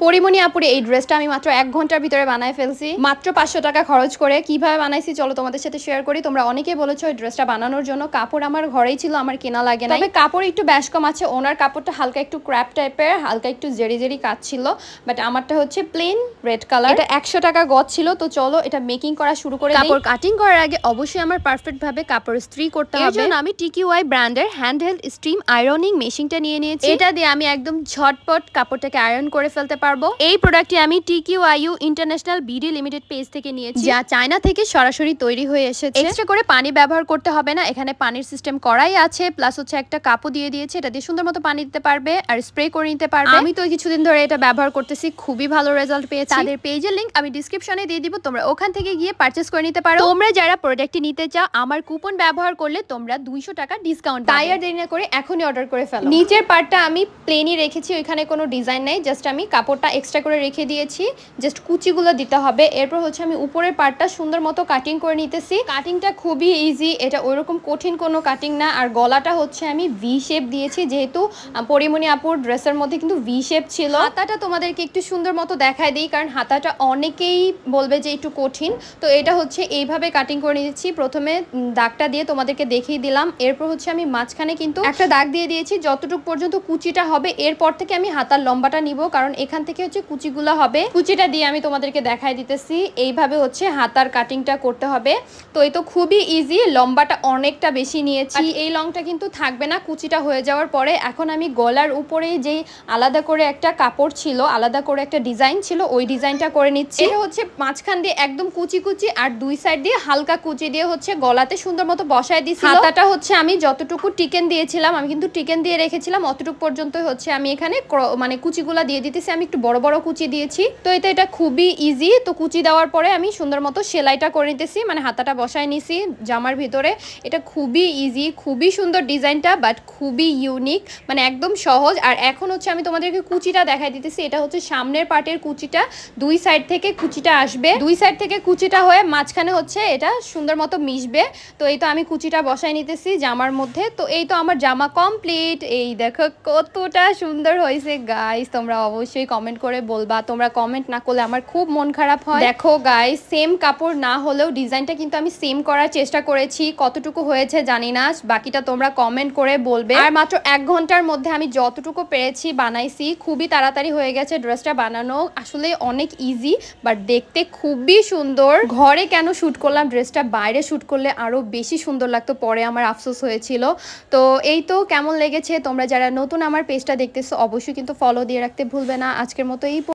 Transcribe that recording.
পরিমণি আপুরে এই ড্রেসটা আমি মাত্র 1 ঘন্টার ভিতরে বানায় ফেলছি, মাত্র 500 টাকা খরচ করে। কিভাবে বানাইছি চলো তোমাদের সাথে শেয়ার করি। তোমরা অনেকেই বলেছো এই ড্রেসটা বানানোর জন্য, কাপড় আমার ঘরেই ছিল, আমার কেনা লাগে না। তবে কাপড় একটু বেশ কম আছে, ওনার কাপড়টা হালকা একটু ক্র্যাপ টাইপের, হালকা একটু জেরি জেরি কাজ ছিল, বাট আমারটা হচ্ছে প্লেন রেড কালার। এটা 100 টাকা গজ ছিল। তো চলো এটা মেকিং করা শুরু করে দিই। কাপড় কাটিং করার আগে অবশ্যই আমার পারফেক্ট ভাবে কাপড় ইস্ত্রি করতে হবে। এর জন্য আমি টিকিউআই ব্র্যান্ডের হ্যান্ড হেল্ড স্টিম আয়রনিং মেশিনটা নিয়ে নিয়েছি। এটা দিয়ে আমি একদম ঝটপট কাপড়টাকে আয়রন করে ফেলতে পারবো। এই প্রোডাক্টটি আমি টিকিউআইইউ ইন্টারন্যাশনাল বিডি লিমিটেড পেজ থেকে নিয়েছি, যা চায়না থেকে সরাসরি তৈরি হয়ে এসেছে। এক্সট্রা করে পানি ব্যবহার করতে হবে না, এখানে পানির সিস্টেম করাই আছে, প্লাস হচ্ছে একটা কাপও দিয়ে দিয়েছে, এটা দিয়ে সুন্দর মতো পানি দিতে পারবে আর স্প্রে করে নিতে পারবে। আমি তো কিছুদিন ধরে এটা ব্যবহার করতেছি, খুবই ভালো রেজাল্ট পেয়েছি। তাদের পেজের লিংক আমি ডেসক্রিপশনে দিয়ে দিব, তোমরা ওখান থেকে গিয়ে পারচেজ করে নিতে পারো। তোমরা যারা প্রোডাক্টটি নিতে চাও আমার কুপন ব্যবহার করলে তোমরা 200 টাকা ডিসকাউন্ট পাবে। তাই আর দেরি না করে এখনই অর্ডার করে ফেলো। নিচের পার্টটা আমি প্লেনই রেখেছি, ওইখানে কোনো ডিজাইন নাই, জাস্ট আমি কাপড়টা এক্সট্রা করে রেখে দিয়েছি, জাস্ট কুচিগুলো দিতে হবে। এরপর হচ্ছে আমি উপরের পার্টটা সুন্দর মতো কাটিং করে নিতেছি। কাটিংটা খুবই ইজি, এটা ওইরকম কঠিন কোনো কাটিং না। আর গলাটা হচ্ছে আমি ভি শেপ দিয়েছি, যেহেতু পরিমণি আপুর ড্রেসের মধ্যে কিন্তু ভি শেপ ছিল। হাতাটা তোমাদেরকে একটু সুন্দর মতো দেখায় দিই, কারণ হাতাটা অনেকেই বলবে যে একটু কঠিন। তো এটা হচ্ছে এইভাবে কাটিং করে নিয়েছি। প্রথমে দাগটা দিয়ে তোমাদেরকে দেখিয়ে দিলাম, এরপর হচ্ছে আমি মাঝখানে কিন্তু একটা দাগ দিয়ে দিয়েছি যতটুকু পর্যন্ত কুচিটা হবে। এরপর থেকে আমি হাতার লম্বাটা নিব, কারণ এখান থেকে হচ্ছে কুচিগুলো হবে। কুচিটা দিয়ে আমি তোমাদেরকে দেখাই দিতেছি, এইভাবে হচ্ছে হাতার কাটিংটা করতে হবে। তো এই তো খুবই ইজি, লম্বাটা অনেকটা বেশি নিয়েছি। এই লংটা কিন্তু থাকবে না কুচিটা হয়ে যাওয়ার পরে। এখন আমি গলার উপরে যেই আলাদা করে একটা কাপড় ছিল, আলাদা করে একটা ডিজাইন ছিল, ওই ডিজাইনটা করে নিচ্ছি। এটা হচ্ছে মাঝখান দিয়ে একদম কুচি কুচি আর দুই সাইড দিয়ে হালকা কুচি দিয়ে হচ্ছে গলাতে সুন্দর মতো বসায় দিয়েছি। হাতাটা হচ্ছে আমি যতটুকু টিকেন দিয়েছিলাম, আমি কিন্তু টিকেন দিয়ে রেখেছিলাম, অতটুকু পর্যন্ত হচ্ছে আমি এখানে মানে কুচিগুলা দিয়ে দিতেছি। আমি একটু বড় বড় কুচি দিয়েছি। তো এটা খুবই ইজি। তো কুচি দেওয়ার পরে আমি সুন্দর মতো সেলাইটা করে নিতেছি, মানে হাতাটা বসায় নিছি জামার ভিতরে। এটা খুবই ইজি, খুবই সুন্দর ডিজাইনটা, বাট খুবই ইউনিক, মানে একদম সহজ। আর এখন হচ্ছে আমি তোমাদেরকে কুচিটা দেখাই দিতেছি। এটা হচ্ছে সামনের পার্টের কুচিটা, দুই সাইড থেকে কুচিটা আসবে, দুই সাইড থেকে কুচিটা হয়ে মাঝখানে হচ্ছে এটা সুন্দর মতো মিশবে। তো এই তো আমি কুচিটা বসাই নিতেছি জামার মধ্যে। তো এই তো আমার জামা কমপ্লিট। এই দেখো কতটা সুন্দর হয়েছে গাইস, তোমরা অবশ্যই কমেন্ট করে বলবা, তোমরা কমেন্ট না করলে আমার খুব মন খারাপ হয়। দেখো গাইস, সেম কাপড় না হলেও ডিজাইনটা কিন্তু আমি সেম করার চেষ্টা করেছি, কতটুকু হয়েছে জানি না, বাকিটা তোমরা কমেন্ট করে বলবে। আর মাত্র 1 ঘন্টার মধ্যে আমি যতটুকু পেরেছি বানাইছি, খুবই তাড়াতাড়ি হয়ে গেছে ড্রেসটা বানানো। আসলে অনেক ইজি, বাট দেখতে খুবই সুন্দর। ঘরে কেন শুট করলাম ড্রেসটা, বাইরে শুট করলে আরো বেশি সুন্দর লাগতো, পরে আমার আফসোস হয়েছিল। তো এই তো কেমন লেগেছে, তোমরা যারা নতুন আমার পেজটা দেখতেছো অবশ্যই কিন্তু ফলো দিয়ে রাখতে ভুলবে না। আজকের মতো এই